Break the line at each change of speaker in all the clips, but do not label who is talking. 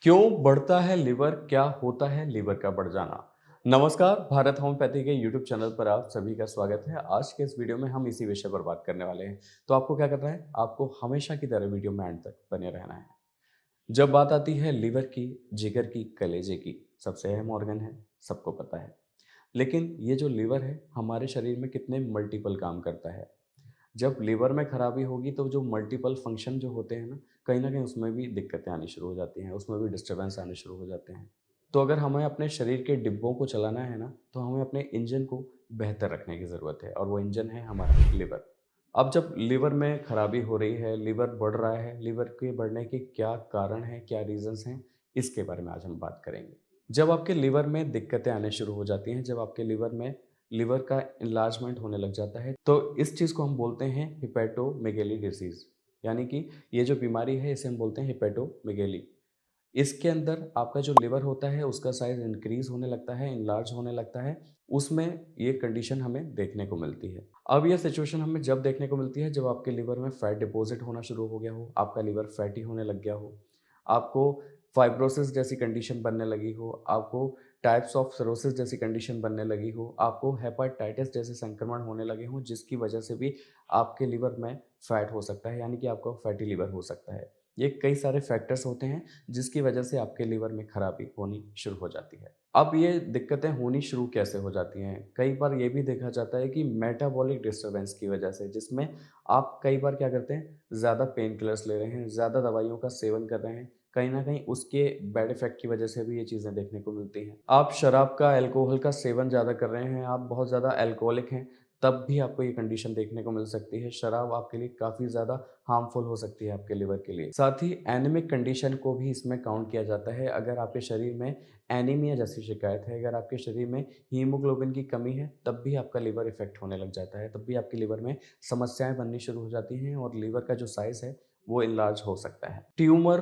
क्यों बढ़ता है लिवर? क्या होता है लिवर का बढ़ जाना? नमस्कार, भारत होम्योपैथी के यूट्यूब चैनल पर आप सभी का स्वागत है। आज के इस वीडियो में हम इसी विषय पर बात करने वाले हैं। तो आपको क्या करना है? आपको हमेशा की तरह वीडियो में एंड तक बने रहना है। जब बात आती है लिवर की, जिगर की, कलेजे की, सबसे अहम ऑर्गन है, सबको पता है। लेकिन ये जो लिवर है, हमारे शरीर में कितने मल्टीपल काम करता है। जब लिवर में खराबी होगी तो जो मल्टीपल फंक्शन जो होते हैं ना, कहीं न कहीं उसमें भी दिक्कतें आनी शुरू हो जाती हैं, उसमें भी डिस्टर्बेंस आने शुरू हो जाते हैं। तो अगर हमें अपने शरीर के डिब्बों को चलाना है ना, तो हमें अपने इंजन को बेहतर रखने की ज़रूरत है और वो इंजन है हमारा लिवर। अब जब लिवर में खराबी हो रही है, लिवर बढ़ रहा है, लिवर के बढ़ने के क्या कारण हैं, क्या रीज़न्स हैं, इसके बारे में आज हम बात करेंगे। जब आपके लिवर में दिक्कतें आने शुरू हो जाती हैं, जब आपके लिवर में लिवर का एनलार्जमेंट होने लग जाता है, तो इस चीज़ को हम बोलते हैं हेपेटोमेगैली डिसीज़। यानी कि ये जो बीमारी है इसे हम बोलते हैं हेपेटोमेगैली। इसके अंदर आपका जो लिवर होता है उसका साइज़ इंक्रीज़ होने लगता है, एनलार्ज होने लगता है, उसमें ये कंडीशन हमें देखने को मिलती है। अब ये सिचुएशन हमें जब देखने को मिलती है जब आपके लिवर में फैट डिपॉज़िट होना शुरू हो गया हो, आपका लिवर फैटी होने लग गया हो, आपको फाइब्रोसिस जैसी कंडीशन बनने लगी हो, आपको टाइप्स ऑफ सिरोसिस जैसी कंडीशन बनने लगी हो, आपको हेपेटाइटिस जैसे संक्रमण होने लगे हों जिसकी वजह से भी आपके लिवर में फैट हो सकता है, यानी कि आपका फैटी लिवर हो सकता है। ये कई सारे फैक्टर्स होते हैं जिसकी वजह से आपके लिवर में खराबी होनी शुरू हो जाती है। अब ये दिक्कतें होनी शुरू कैसे हो जाती हैं? कई बार ये भी देखा जाता है कि मेटाबॉलिक डिस्टर्बेंस की वजह से, जिसमें आप कई बार क्या करते हैं, ज़्यादा पेन किलर्स ले रहे हैं, ज़्यादा दवाइयों का सेवन कर रहे हैं, कहीं न कहीं उसके बैड इफ़ेक्ट की वजह से भी ये चीज़ें देखने को मिलती हैं। आप शराब का, अल्कोहल का सेवन ज़्यादा कर रहे हैं, आप बहुत ज़्यादा अल्कोहलिक हैं, तब भी आपको ये कंडीशन देखने को मिल सकती है। शराब आपके लिए काफ़ी ज़्यादा हार्मफुल हो सकती है आपके लिवर के लिए। साथ ही एनीमिक कंडीशन को भी इसमें काउंट किया जाता है। अगर आपके शरीर में एनीमिया जैसी शिकायत है, अगर आपके शरीर में हीमोग्लोबिन की कमी है, तब भी आपका लिवर इफ़ेक्ट होने लग जाता है। तब भी आपके लिवर में समस्याएँ बननी शुरू हो जाती हैं और लिवर का जो साइज़ है, वो एनलार्ज हो सकता है। ट्यूमर,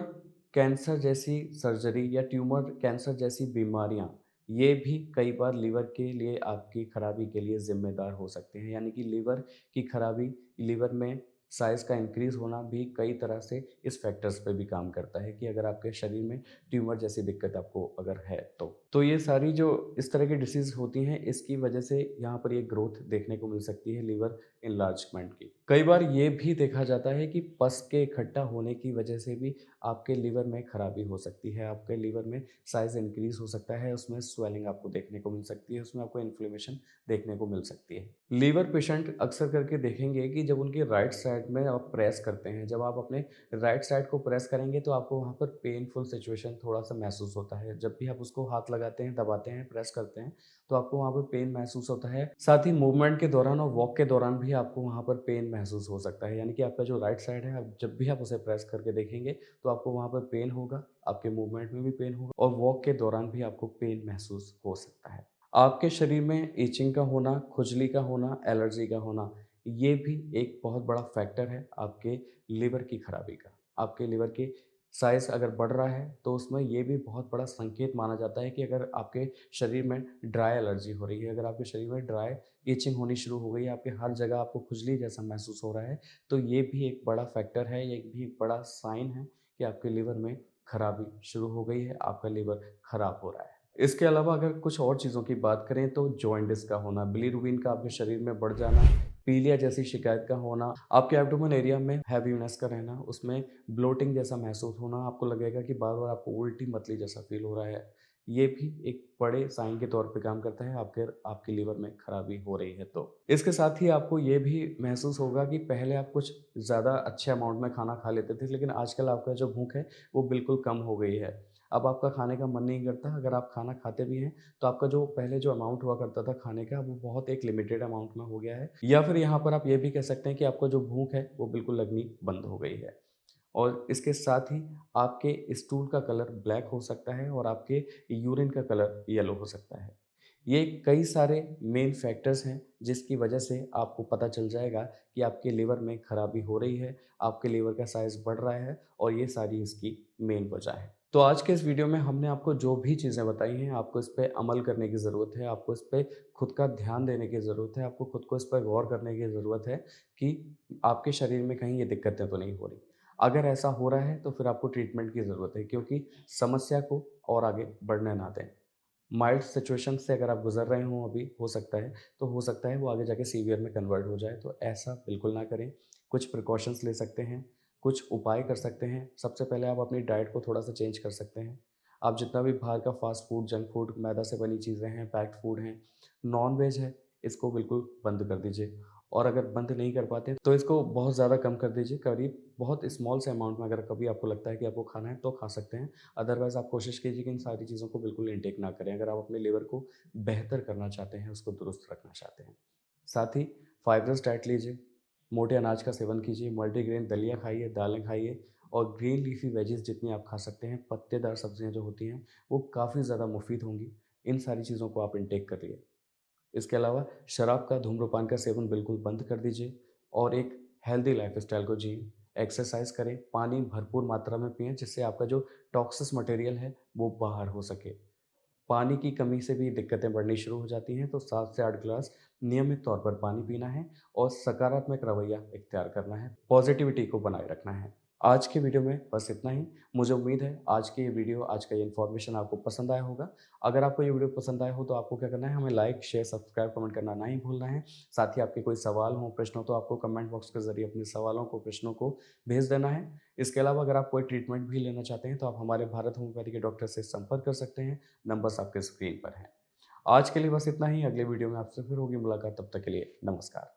कैंसर जैसी सर्जरी या ट्यूमर कैंसर जैसी बीमारियाँ, ये भी कई बार लिवर के लिए आपकी खराबी के लिए ज़िम्मेदार हो सकते हैं। यानी कि लिवर की खराबी, लिवर में साइज़ का इंक्रीज़ होना भी कई तरह से इस फैक्टर्स पे भी काम करता है कि अगर आपके शरीर में ट्यूमर जैसी दिक्कत आपको अगर है तो। तो ये सारी जो इस तरह की डिसीज़ होती हैं, इसकी वजह से यहाँ पर ये ग्रोथ देखने को मिल सकती है लिवर एनलार्जमेंट की। कई बार ये भी देखा जाता है कि पस के इकट्ठा होने की वजह से भी आपके लिवर में खराबी हो सकती है। आपके लिवर में साइज़ इंक्रीज़ हो सकता है, उसमें स्वेलिंग आपको देखने को मिल सकती है, उसमें आपको इन्फ्लेमेशन देखने को मिल सकती है। लीवर पेशेंट अक्सर करके देखेंगे कि जब उनकी राइट साइड में आप प्रेस करते हैं, जब आप अपने राइट साइड को प्रेस करेंगे तो आपको वहाँ पर पेनफुल सिचुएशन थोड़ा-सा महसूस होता है। जब भी आप उसको हाथ लगाते हैं, दबाते हैं, प्रेस करते हैं, तो आपको वहाँ पर पेन महसूस होता है। साथ ही मूवमेंट के दौरान और वॉक के दौरान भी आपको वहाँ पर पेन महसूस हो सकता है। यानी कि आपका जो राइट साइड है, आप जब भी आप उसे प्रेस करके देखेंगे, तो आपको वहाँ पर पेन होगा, आपके मूवमेंट में भी पेन होगा और वॉक के दौरान भी आपको पेन महसूस हो सकता है। आपके शरीर में इचिंग का होना, खुजली का होना, एलर्जी का होना, ये भी एक बहुत बड़ा फैक्टर है आपके लिवर की खराबी का। आपके लिवर की साइज़ अगर बढ़ रहा है, तो उसमें ये भी बहुत बड़ा संकेत माना जाता है कि अगर आपके शरीर में ड्राई एलर्जी हो रही है, अगर आपके शरीर में ड्राई इचिंग होनी शुरू हो गई है, आपके हर जगह आपको खुजली जैसा महसूस हो रहा है, तो ये भी एक बड़ा फैक्टर है, ये भी एक बड़ा साइन है कि आपके लिवर में खराबी शुरू हो गई है, आपका लिवर खराब हो रहा है। इसके अलावा अगर कुछ और चीज़ों की बात करें तो जॉन्डिस का होना, बिलीरुबिन का आपके शरीर में बढ़ जाना, पीलिया जैसी शिकायत का होना, आपके एब्डोमेन एरिया में हैवीनेस का रहना, उसमें ब्लोटिंग जैसा महसूस होना, आपको लगेगा कि बार-बार आपको उल्टी-मतली जैसा फ़ील हो रहा है। ये भी एक बड़े साइन के तौर पे काम करता है आपके लिवर में खराबी हो रही है तो। इसके साथ ही आपको ये भी महसूस होगा कि पहले आप कुछ ज़्यादा अच्छे अमाउंट में खाना खा लेते थे, लेकिन आजकल आपका जो भूख है, वो बिल्कुल कम हो गई है। अब आपका खाने का मन नहीं करता, अगर आप खाना खाते भी हैं, तो आपका जो पहले जो अमाउंट हुआ करता था खाने का, वो बहुत एक लिमिटेड अमाउंट में हो गया है। या फिर यहाँ पर आप ये भी कह सकते हैं कि आपको जो भूख है, वो बिल्कुल लगनी बंद हो गई है। और इसके साथ ही आपके स्टूल का कलर ब्लैक हो सकता है और आपके यूरिन का कलर येलो हो सकता है। ये कई सारे मेन फैक्टर्स हैं जिसकी वजह से आपको पता चल जाएगा कि आपके लिवर में खराबी हो रही है, आपके लिवर का साइज़ बढ़ रहा है और ये सारी इसकी मेन वजह है। तो आज के इस वीडियो में हमने आपको जो भी चीज़ें बताई हैं, आपको इस पे अमल करने की ज़रूरत है, आपको इस पे खुद का ध्यान देने की ज़रूरत है, आपको खुद को इस पर गौर करने की ज़रूरत है कि आपके शरीर में कहीं ये दिक्कतें तो नहीं हो रही। अगर ऐसा हो रहा है तो फिर आपको ट्रीटमेंट की ज़रूरत है, क्योंकि समस्या को और आगे बढ़ने ना दें। माइल्ड सिचुएशन से अगर आप गुज़र रहे हों अभी, हो सकता है, तो हो सकता है वो आगे जाके सीवियर में कन्वर्ट हो जाए, तो ऐसा बिल्कुल ना करें। कुछ प्रिकॉशंस ले सकते हैं, कुछ उपाय कर सकते हैं। सबसे पहले आप अपनी डाइट को थोड़ा-सा चेंज कर सकते हैं। आप जितना भी बाहर का फ़ास्ट फूड, जंक फूड, मैदा से बनी चीज़ें हैं, पैक्ड फूड हैं, नॉन-वेज है, इसको बिल्कुल बंद कर दीजिए। और अगर बंद नहीं कर पाते, तो इसको बहुत ज़्यादा कम कर दीजिए। करीब बहुत स्मॉल से अमाउंट में अगर कभी आपको लगता है कि आपको खाना है, तो खा सकते हैं। अदरवाइज़ आप कोशिश कीजिए कि इन सारी चीज़ों को बिल्कुल इनटेक ना करें, अगर आप अपने लिवर को बेहतर करना चाहते हैं, उसको दुरुस्त रखना चाहते हैं। साथ ही फाइब्रस डाइट लीजिए, मोटे अनाज का सेवन कीजिए, मल्टीग्रेन दलिया खाइए, दालें खाइए और ग्रीन लीफी वेजिस जितनी आप खा सकते हैं, पत्तेदार सब्जियाँ जो होती हैं, वो काफ़ी ज़्यादा मुफ़ीद होंगी। इन सारी चीज़ों को आप इनटेक करिए। इसके अलावा शराब का, धूम्रपान का सेवन बिल्कुल बंद कर दीजिए और एक हेल्दी लाइफ़स्टाइल को जिएँ। एक्सरसाइज़ करें, पानी भरपूर मात्रा में पिएँ, जिससे आपका जो टॉक्सिस मटेरियल है, वो बाहर हो सके। पानी की कमी से भी दिक्कतें बढ़नी शुरू हो जाती हैं, तो 7 से 8 ग्लास नियमित तौर पर पानी पीना है और सकारात्मक रवैया इख्तियार करना है, पॉजिटिविटी को बनाए रखना है। आज की वीडियो में बस इतना ही। मुझे उम्मीद है आज की ये वीडियो, आज का ये इन्फॉर्मेशन आपको पसंद आया होगा। अगर आपको ये वीडियो पसंद आया हो तो आपको क्या करना है, हमें लाइक, शेयर, सब्सक्राइब, कमेंट करना ना ही भूलना है। साथ ही आपके कोई सवाल हो, प्रश्न हो, तो आपको कमेंट बॉक्स के ज़रिए अपने सवालों को, प्रश्नों को भेज देना है। इसके अलावा अगर आप कोई ट्रीटमेंट भी लेना चाहते हैं, तो आप हमारे भारत होम्योपैथी के डॉक्टर से संपर्क कर सकते हैं। नंबर्स आपके स्क्रीन पर हैं। आज के लिए बस इतना ही। अगले वीडियो में आपसे फिर होगी मुलाकात, तब तक के लिए नमस्कार।